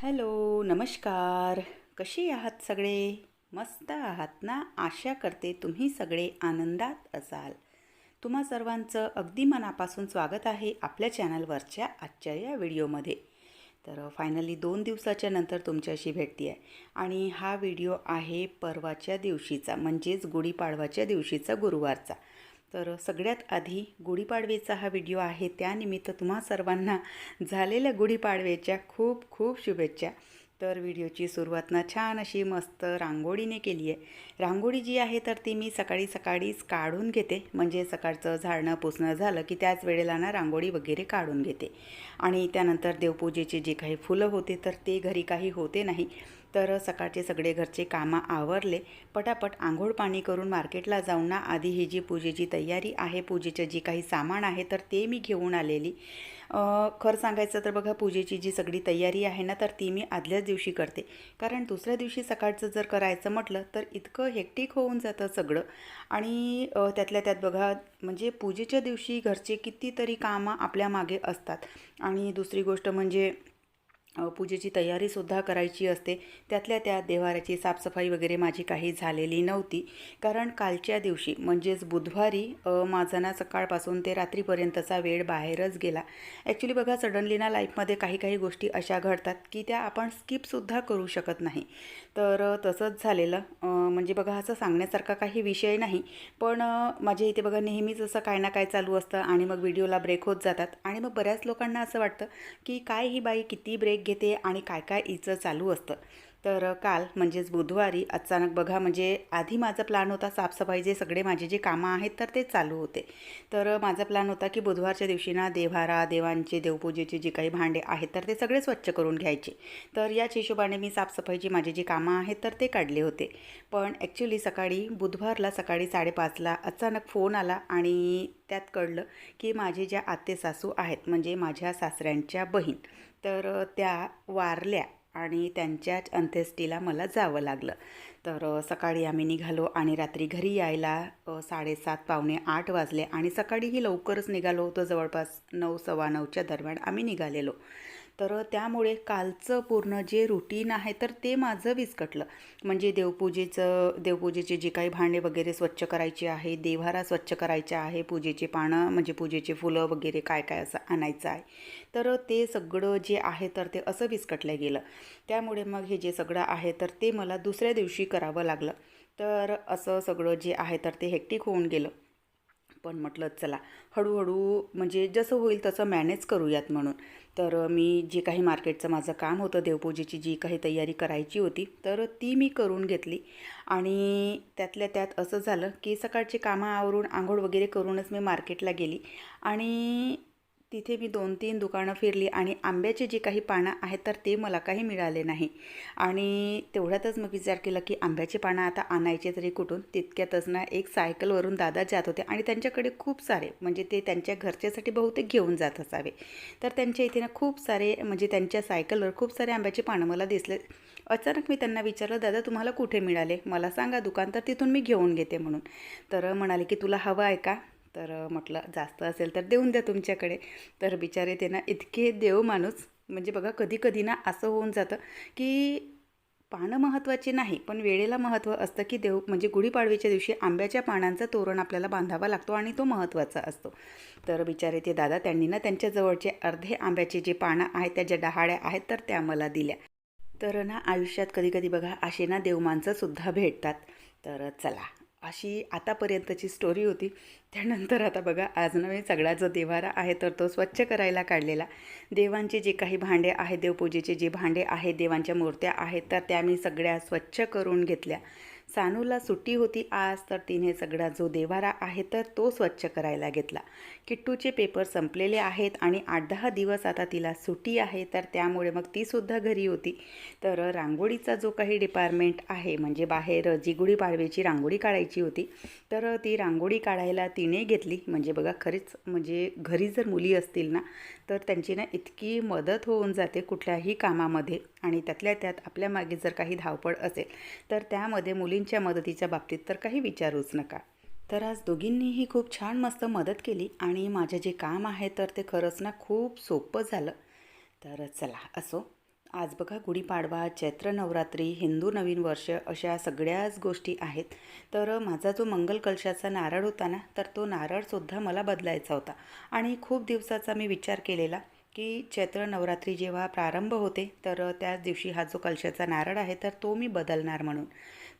Hello, नमस्कार. कशी आहात सगळे? मस्त आहात ना? आशा करते तुम्ही सगळे आनंदात असाल. तुम्हा सर्वांचं अगदी मनापासून स्वागत आहे आपल्या चॅनलवरच्या आजच्या या व्हिडिओमध्ये. तर फायनली 2 दिवसाच्या नंतर तुमच्याशी भेटते आहे आणि हा व्हिडिओ आहे परवाच्या दिवशीचा, म्हणजेच गुढीपाडवाच्या दिवशीचा, गुरुवारचा. तर सगळ्यात आधी गुढीपाडवेचा हा व्हिडिओ आहे. त्यानिमित्त तुम्हा सर्वांना झालेल्या गुढीपाडव्याच्या खूप खूप शुभेच्छा. तर व्हिडिओची सुरुवात ना छान अशी मस्त रांगोळीने केली आहे. रांगोळी जी आहे तर ती मी सकाळीच काढून घेते, म्हणजे सकाळचं झाडणं पुसणं झालं की त्याच वेळेला ना रांगोळी वगैरे काढून घेते. आणि त्यानंतर देवपूजेचे जे काही फुलं होते तर ते घरी काही होते नाही, तर सकाळचे सगळे घरचे कामं आवरले. पटापट आंघोळ पाणी करून मार्केटला जाऊन ना आधी ही जी पूजेची तयारी आहे, पूजेचं जे काही सामान आहे तर ते मी घेऊन आलेली. खरं सांगायचं तर बघा, पूजेची जी सगळी तयारी आहे ना तर ती मी आदल्याच दिवशी करते, कारण दुसऱ्या दिवशी सकाळचं जर करायचं म्हटलं तर इतकं हेक्टिक होऊन जातं सगळं. आणि त्यातल्या त्यात बघा, म्हणजे पूजेच्या दिवशी घरचे कितीतरी कामं आपल्या मागे असतात. आणि दुसरी गोष्ट म्हणजे पूजेची तयारीसुद्धा करायची असते. त्यातल्या त्यात देवाऱ्याची साफसफाई वगैरे माझी काही झालेली नव्हती, कारण कालच्या दिवशी म्हणजेच बुधवारी माझा ना सकाळपासून ते रात्रीपर्यंतचा वेळ बाहेरच गेला. ॲक्च्युली बघा, सडनली ना लाईफमध्ये काही काही गोष्टी अशा घडतात की त्या आपण स्किपसुद्धा करू शकत नाही. तर तसंच झालेलं. म्हणजे बघा, असं सांगण्यासारखा काही विषय नाही, पण माझ्या इथे बघा नेहमीच असं काय ना काय चालू असतं आणि मग व्हिडिओला ब्रेक होत जातात आणि मग बऱ्याच लोकांना असं वाटतं की काय ही बाई किती ब्रेक घेते आणि काय काय हिचं चालू असतं. तर काल म्हणजेच बुधवारी अचानक बघा, म्हणजे आधी माझा प्लॅन होता साफसफाईचे सगळे माझे जे कामं आहेत तर ते चालू होते. तर माझा प्लॅन होता की बुधवारच्या दिवशी ना देव्हारा, देवांचे, देवपूजेचे जे काही भांडे आहेत तर ते सगळे स्वच्छ करून घ्यायचे. तर याच हिशोबाने मी साफसफाईची माझी जी कामं आहेत तर ते काढले होते. पण ॲक्च्युली सकाळी बुधवारला सकाळी 5:30ला अचानक फोन आला आणि त्यात कळलं की माझे ज्या आत्ते सासू आहेत, म्हणजे माझ्या सासऱ्यांच्या बहीण, तर त्या वारल्या आणि त्यांच्याच अंत्येष्टीला मला जावं लागलं. तर सकाळी आम्ही निघालो आणि रात्री घरी यायला 7:30 पावणे 8 वाजले आणि सकाळीही लवकरच निघालो होतो, जवळपास 9 सव्वा 9च्या दरम्यान आम्ही निघालेलो. तर त्यामुळे कालचं पूर्ण जे रुटीन आहे तर ते माझं विस्कटलं. म्हणजे देवपूजेचे जे काही भांडे वगैरे स्वच्छ करायचे आहे, देव्हारा स्वच्छ करायचा आहे, पूजेचे पानं म्हणजे पूजेचे फुलं वगैरे काय काय असं आणायचं आहे, तर ते सगळं जे आहे तर ते असं विस्कटलं गेलं. त्यामुळे मग हे जे सगळं आहे तर ते मला दुसऱ्या दिवशी करावं लागलं. तर असं सगळं जे आहे तर ते हेक्टिक होऊन गेलं. पण म्हटलं चला, हळूहळू म्हणजे जसं होईल तसं मॅनेज करूयात म्हणून. तर मी जे काही मार्केटचं माझं काम होतं, देवपूजेची जी काही तयारी करायची होती तर ती मी करून घेतली. आणि त्यातल्या त्यात असं झालं की सकाळची कामं आवरून आंघोळ वगैरे करूनच मी मार्केटला गेली आणि तिथे मी 2-3 दुकानं फिरली आणि आंब्याचे जे काही पानं आहेत तर ते मला काही मिळाले नाही. आणि तेवढ्यातच मग विचार केला की आंब्याचे पानं आता आणायचे तरी कुठून. तितक्यातच ना एक सायकलवरून दादा जात होते आणि त्यांच्याकडे खूप सारे, म्हणजे ते त्यांच्या घरच्यासाठी बहुतेक घेऊन जात असावे, तर त्यांच्या इथे ना खूप सारे, म्हणजे त्यांच्या सायकलवर खूप सारे आंब्याचे पानं मला दिसले. अचानक मी त्यांना विचारलं, दादा तुम्हाला कुठे मिळाले, मला सांगा दुकान, तर तिथून मी घेऊन घेते म्हणून. तर म्हणाले की तुला हवं आहे का. तर म्हटलं जास्त असेल तर देऊन द्या तुमच्याकडे. तर बिचारे ते ना इतके देव माणूस, म्हणजे बघा कधी कधी ना असं होऊन जातं की पानं महत्त्वाचे नाही, पण वेळेला महत्त्व असतं की म्हणजे गुढीपाडवीच्या दिवशी आंब्याच्या पानांचं तोरण आपल्याला बांधावा लागतो आणि तो महत्त्वाचा असतो. तर बिचारे ते दादा, त्यांनी ना त्यांच्याजवळचे अर्धे आंब्याचे जे पानं आहेत, त्या ज्या डहाळ्या आहेत तर त्या मला दिल्या. तर ना आयुष्यात कधी कधी बघा असे ना देवमाणसंसुद्धा भेटतात. तर चला, अशी आतापर्यंतची स्टोरी होती. त्यानंतर आता बघा, आज नव्हे सगळा जो देव्हारा आहे तर तो स्वच्छ करायला काढलेला. देवांचे जे काही भांडे आहेत, देवपूजेचे जे भांडे आहेत, देवांच्या मूर्त्या आहेत तर त्या मी सगळ्या स्वच्छ करून घेतल्या. सानूला सुट्टी होती आज, तर तिने सगळा जो देव्हारा आहे तर तो स्वच्छ करायला घेतला. किट्टूचे पेपर संपलेले आहेत आणि 8-10 दिवस आता तिला सुट्टी आहे, तर त्यामुळे मग तीसुद्धा घरी होती. तर रांगोळीचा जो काही डिपार्टमेंट आहे, म्हणजे बाहेर जी गुढीपाडव्याची रांगोळी काढायची होती तर ती रांगोळी काढायला तिने घेतली. म्हणजे बघा, खरीच म्हणजे घरी जर मुली असतील ना तर त्यांची ना इतकी मदत होऊन जाते कुठल्याही कामामध्ये. आणि त्यातल्या त्यात आपल्या मागे जर काही धावपळ असेल तर त्यामध्ये मुलींच्या मदतीच्या बाबतीत तर काही विचारूच नका. तर आज दोघींनीही खूप छान मस्त मदत केली आणि माझं जे काम आहे तर ते खरंच ना खूप सोपं झालं. तर चला असो. आज बघा गुढीपाडवा, चैत्र नवरात्री, हिंदू नवीन वर्ष अशा सगळ्याच गोष्टी आहेत. तर माझा जो मंगल कलशाचा नारळ होता ना, तर तो नारळसुद्धा मला बदलायचा होता आणि खूप दिवसाचा मी विचार केलेला की चैत्र नवरात्री जेव्हा प्रारंभ होते तर त्याच दिवशी हा जो कलशाचा नारळ आहे तर तो मी बदलणार म्हणून.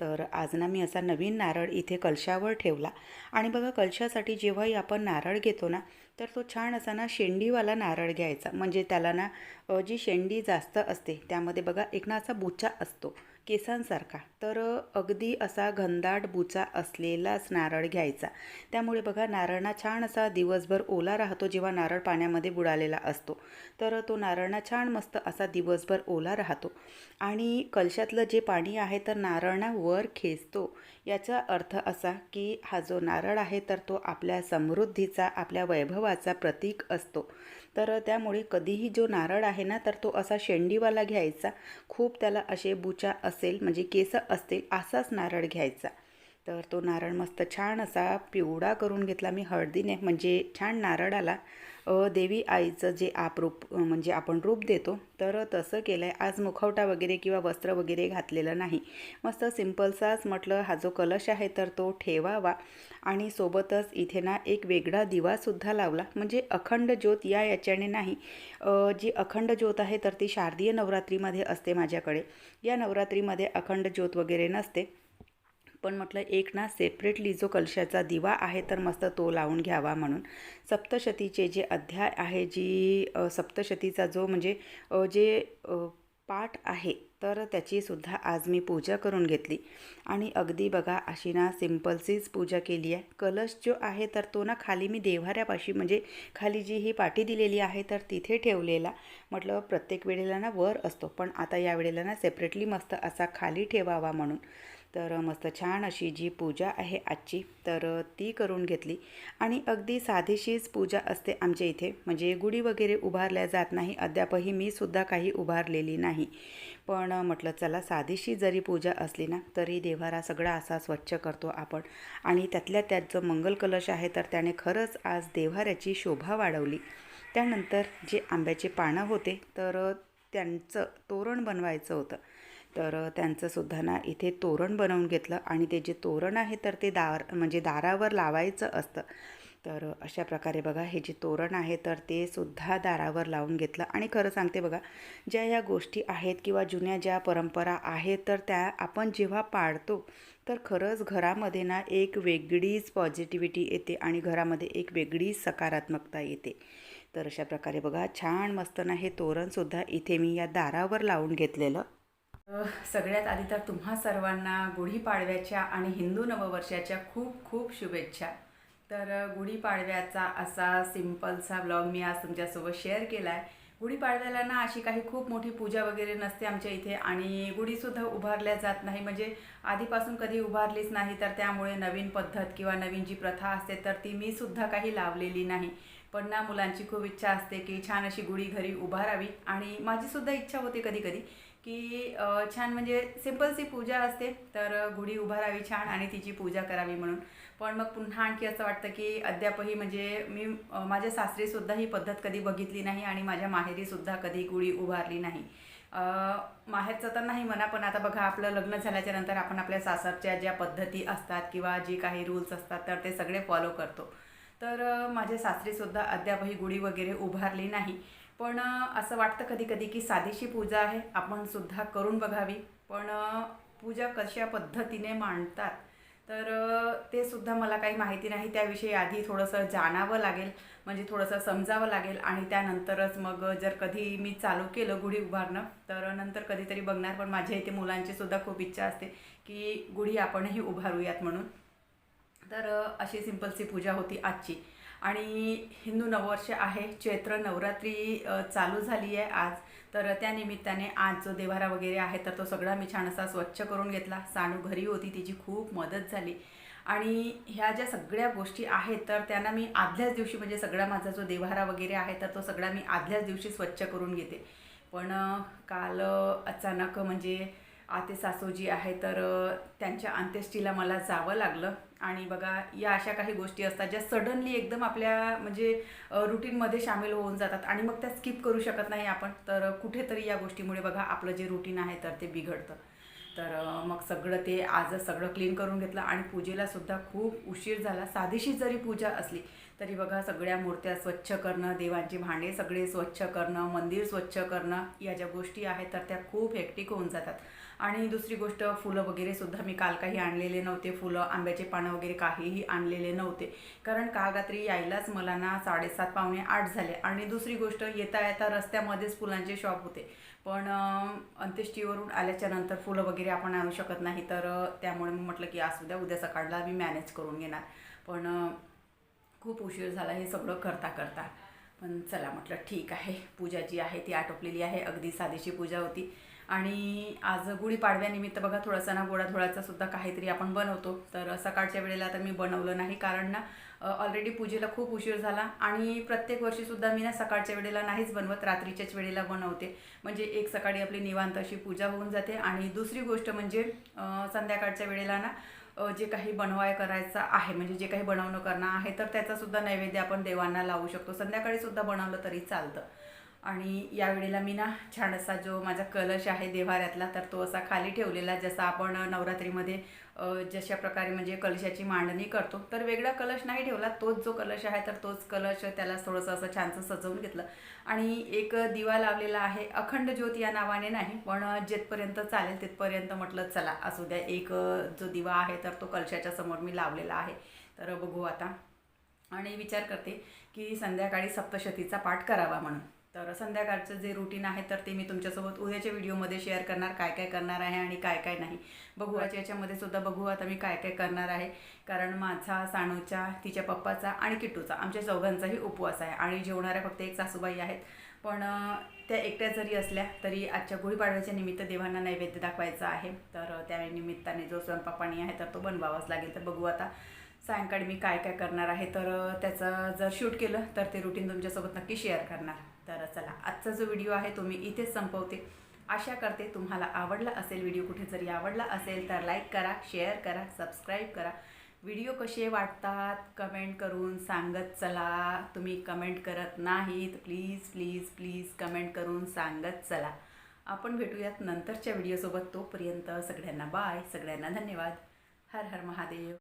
तर आज ना मी असा नवीन नारळ इथे कलशावर ठेवला आणि बघा कलशासाठी जेव्हाही आपण नारळ घेतो ना, तर तो छान असा ना शेंडीवाला नारळ घ्यायचा. म्हणजे त्याला ना जी शेंडी जास्त असते त्यामध्ये बघा एक ना असा बुचा असतो केसांसारखा. तर अगदी असा घनदाट बुचा असलेलाच नारळ घ्यायचा. त्यामुळे बघा नारळ ना छान असा दिवसभर ओला राहतो जेव्हा नारळ पाण्यामध्ये बुडालेला असतो. तर तो नारळ ना छान मस्त असा दिवसभर ओला राहतो आणि कलशातलं जे पाणी आहे तर नारळ ना वर खेचतो. याचा अर्थ असा की हा जो नारळ आहे तर तो आपल्या समृद्धीचा, आपल्या वैभवाचा प्रतीक असतो. तर त्यामुळे कधीही जो नारळ आहे ना तर तो असा शेंडीवाला घ्यायचा. खूप त्याला असे बुचा असेल म्हणजे केस असतील असाच नारळ घ्यायचा. तर तो नारळ मस्त छान असा पिवळा करून घेतला मी हळदीने. म्हणजे छान नारळाला देवी आईचं जे आपरूप म्हणजे आपण रूप देतो तर तसं केलं आहे. आज मुखवटा वगैरे किंवा वस्त्र वगैरे घातलेलं नाही. मस्त सिम्पलसाच म्हटलं हा जो कलश आहे तर तो ठेवावा आणि सोबतच इथे ना एक वेगळा दिवासुद्धा लावला. म्हणजे अखंड ज्योत याच्याने नाही. जी अखंड ज्योत आहे तर ती शारदीय नवरात्रीमध्ये असते माझ्याकडे. या नवरात्रीमध्ये अखंड ज्योत वगैरे नसते. पण म्हटलं एक ना सेपरेटली जो कलशाचा दिवा आहे तर मस्त तो लावून घ्यावा म्हणून. सप्तशतीचे जे अध्याय आहे, सप्तशतीचा जो म्हणजे जे पाठ आहे तर त्याचीसुद्धा आज मी पूजा करून घेतली आणि अगदी बघा अशी ना सिम्पलसीच पूजा केली आहे. कलश जो आहे तर तो ना खाली मी देव्हाऱ्यापाशी म्हणजे खाली जी ही पाटी दिलेली आहे तर तिथे ठेवलेला. म्हटलं प्रत्येक वेळेला ना वर असतो पण आता या वेळेला ना सेपरेटली मस्त असा खाली ठेवावा म्हणून. तर मस्त छान अशी जी पूजा आहे आजची तर ती करून घेतली आणि अगदी साधीशीच पूजा असते आमच्या इथे. म्हणजे गुढी वगैरे उभारल्या जात नाही. अद्यापही मी सुद्धा काही उभारलेली नाही. पण म्हटलं चला साधीशी जरी पूजा असली ना तरी देव्हारा सगळा असा स्वच्छ करतो आपण आणि त्यातल्या त्यात जो मंगल कलश आहे तर त्याने खरंच आज देव्हाऱ्याची शोभा वाढवली. त्यानंतर जे आंब्याचे पानं होते तर त्यांचं तोरण बनवायचं होतं. तर त्यांचंसुद्धा ना इथे तोरण बनवून घेतलं आणि ते जे तोरण आहे तर ते म्हणजे दारावर लावायचं असतं. तर अशा प्रकारे बघा हे जे तोरण आहे तर ते सुद्धा दारावर लावून घेतलं. आणि खरं सांगते बघा, ज्या ह्या गोष्टी आहेत किंवा जुन्या ज्या परंपरा आहेत तर त्या आपण जेव्हा पाळतो तर खरंच घरामध्ये ना एक वेगळीच पॉझिटिव्हिटी येते आणि घरामध्ये एक वेगळीच सकारात्मकता येते. तर अशा प्रकारे बघा छान मस्त ना हे तोरणसुद्धा इथे मी या दारावर लावून घेतलेलं. सगळ्यात आधी तर तुम्हा सर्वांना गुढीपाडव्याच्या आणि हिंदू नववर्षाच्या खूप खूप शुभेच्छा. तर गुढीपाडव्याचा असा सिम्पलसा ब्लॉग मी आज तुमच्यासोबत शेअर केला आहे. गुढीपाडव्याला ना अशी काही खूप मोठी पूजा वगैरे नसते आमच्या इथे आणि गुढीसुद्धा उभारल्या जात नाही. म्हणजे आधीपासून कधी उभारलीच नाही तर त्यामुळे नवीन पद्धत किंवा नवीन जी प्रथा असते तर ती मी सुद्धा काही लावलेली नाही. पण ना मुलांची खूप इच्छा असते की छान अशी गुढी घरी उभारावी आणि माझीसुद्धा इच्छा होते कधी कधी की छान म्हणजे सिम्पलची पूजा असते तर गुढी उभारावी छान आणि तिची पूजा करावी म्हणून. पण मग पुन्हा आणखी असं वाटतं की अद्यापही म्हणजे मी माझ्या सासरीसुद्धा ही पद्धत कधी बघितली नाही आणि माझ्या माहेरीसुद्धा कधी गुढी उभारली नाही. माहेरचं तर नाही म्हणा, पण आता बघा आपलं लग्न झाल्याच्या नंतर आपण आपल्या सासरच्या ज्या पद्धती असतात किंवा जे काही रूल्स असतात तर ते सगळे फॉलो करतो. तर माझ्या सासरीसुद्धा अद्यापही गुढी वगैरे उभारली नाही. पण असं वाटतं कधी कधी की साधीशी पूजा आहे आपण सुद्धा करून बघावी. पण पूजा कशा पद्धतीने मांडतात तर ते सुद्धा मला काही माहिती नाही. त्याविषयी आधी थोडंसं जाणावं लागेल, म्हणजे थोडंसं समजावं लागेल आणि त्यानंतरच मग जर कधी मी चालू केलं गुढी उभारणं तर नंतर कधीतरी बघणार. पण माझ्या इथे मुलांची सुद्धा खूप इच्छा असते की गुढी आपणही उभारूयात म्हणून. तर अशी सिम्पलची पूजा होती आजची. आणि हिंदू नववर्ष आहे, चैत्र नवरात्री चालू झाली आहे आज. तर त्यानिमित्ताने आज जो देव्हारा वगैरे आहे तर तो सगळा मी छान असा स्वच्छ करून घेतला. सानू घरी होती, तिची खूप मदत झाली. आणि ह्या ज्या सगळ्या गोष्टी आहेत तर त्यांना मी आदल्याच दिवशी म्हणजे सगळा माझा जो देव्हारा वगैरे आहे तर तो सगळा मी आदल्याच दिवशी स्वच्छ करून घेते. पण काल अचानक म्हणजे आते सासू जी आहे तर त्यांच्या अंत्येष्टीला मला जावं लागलं. आणि बघा या अशा काही गोष्टी असतात ज्या सडनली एकदम आपल्या म्हणजे रुटीनमध्ये सामील होऊन जातात आणि मग त्या स्किप करू शकत नाही आपण. तर कुठेतरी या गोष्टीमुळे बघा आपलं जे रुटीन आहे तर ते बिघडतं. तर मग सगळं ते आजच सगळं क्लीन करून घेतलं आणि पूजेलासुद्धा खूप उशीर झाला. साधीशी जरी पूजा असली तरी बघा सगळ्या मूर्त्या स्वच्छ करणं, देवांची भांडे सगळे स्वच्छ करणं, मंदिर स्वच्छ करणं, या ज्या गोष्टी आहेत तर त्या खूप हेक्टिक होऊन जातात. आणि दुसरी गोष्ट फुलं वगैरे सुद्धा मी काल काही आणलेले नव्हते. फुलं, आंब्याचे पानं वगैरे काहीही आणलेले नव्हते. कारण काल रात्री यायलाच मला ना 7:30 पावणे 8 झाले. आणि दुसरी गोष्ट येता येता रस्त्यामध्येच फुलांचे शॉप होते. पण अंत्येष्टीवरून आल्याच्या नंतर फुलं वगैरे आपण आणू शकत नाही. तर त्यामुळे मी म्हटलं की असू द्या, उद्या सकाळला मी मॅनेज करून घेणार. पण खूप उशीर झाला हे सगळं करता करता. पण चला म्हटलं ठीक आहे, पूजा जी आहे ती आटोपलेली आहे. अगदी साधीशी पूजा होती. आणि आज गुढीपाडव्यानिमित्त बघा थोडासा ना गोडाधोडाचा सुद्धा काहीतरी आपण बनवतो. तर सकाळच्या वेळेला तर मी बनवलं नाही, कारण ना ऑलरेडी पूजेला खूप उशीर झाला. आणि प्रत्येक वर्षीसुद्धा मी ना सकाळच्या वेळेला नाहीच बनवत, रात्रीच्याच वेळेला बनवते. म्हणजे एक सकाळी आपली निवांत अशी पूजा होऊन जाते. आणि दुसरी गोष्ट म्हणजे संध्याकाळच्या वेळेला ना जे काही करायचं आहे, म्हणजे जे काही बनवणं करणं आहे तर त्याचासुद्धा नैवेद्य आपण देवांना लावू शकतो. संध्याकाळीसुद्धा बनवलं तरी चालतं. आणि यावेळेला मी ना छान असा जो माझा कलश आहे देव्हाऱ्यातला तर तो असा खाली ठेवलेला, जसा आपण नवरात्रीमध्ये जशा प्रकारे म्हणजे कलशाची मांडणी करतो तर वेगळा कलश नाही ठेवला. तोच जो कलश आहे तर तोच कलश, त्याला थोडंसं असं छानसं सजवून घेतलं. आणि एक दिवा लावलेला आहे, अखंड ज्योत या नावाने नाही, पण जिथपर्यंत चालेल तिथपर्यंत म्हटलं चला असू द्या. एक जो दिवा आहे तर तो कलशाच्या समोर मी लावलेला आहे. तर बघू आता. आणि विचार करते की संध्याकाळी सप्तशतीचा पाठ करावा म्हणून. तर संध्याकाळचं जे रुटीन आहे तर ते मी तुमच्यासोबत उद्याच्या व्हिडिओमध्ये शेअर करणार, काय काय करणार आहे आणि काय काय नाही. बघू याच्यामध्ये सुद्धा बघू आता मी काय काय करणार आहे. कारण माझा, सानूचा, तिच्या पप्पाचा आणि किट्टूचा, आमच्या चौघांचाही उपवास आहे. आणि जेवणाऱ्या फक्त एक सासूबाई आहेत. पण त्या एकट्या जरी असल्या तरी आजच्या गुढीपाडव्याच्या निमित्त देवांना नैवेद्य दाखवायचा आहे. तर त्या निमित्ताने जो स्वयंपाक पाणी आहे तर तो बनवावाच लागेल. तर बघू आता सायंकाळी मी काय काय करणार आहे. तर त्याचं जर शूट केलं तर ते रुटीन तुमच्यासोबत नक्की शेअर करणार. तर चला, आजचा जो व्हिडिओ आहे तो मी इथेच संपवते. आशा करते तुम्हाला आवडला असेल व्हिडिओ. कुठे जरी आवडला असेल तर लाईक करा, शेअर करा, सबस्क्राईब करा. व्हिडिओ कसे वाटतात कमेंट करून सांगत चला. तुम्ही कमेंट करत नाहीत, प्लीज प्लीज प्लीज कमेंट करून सांगत चला. आपण भेटूयात नंतरच्या व्हिडिओसोबत. तोपर्यंत सगळ्यांना बाय, सगळ्यांना धन्यवाद. हर हर महादेव.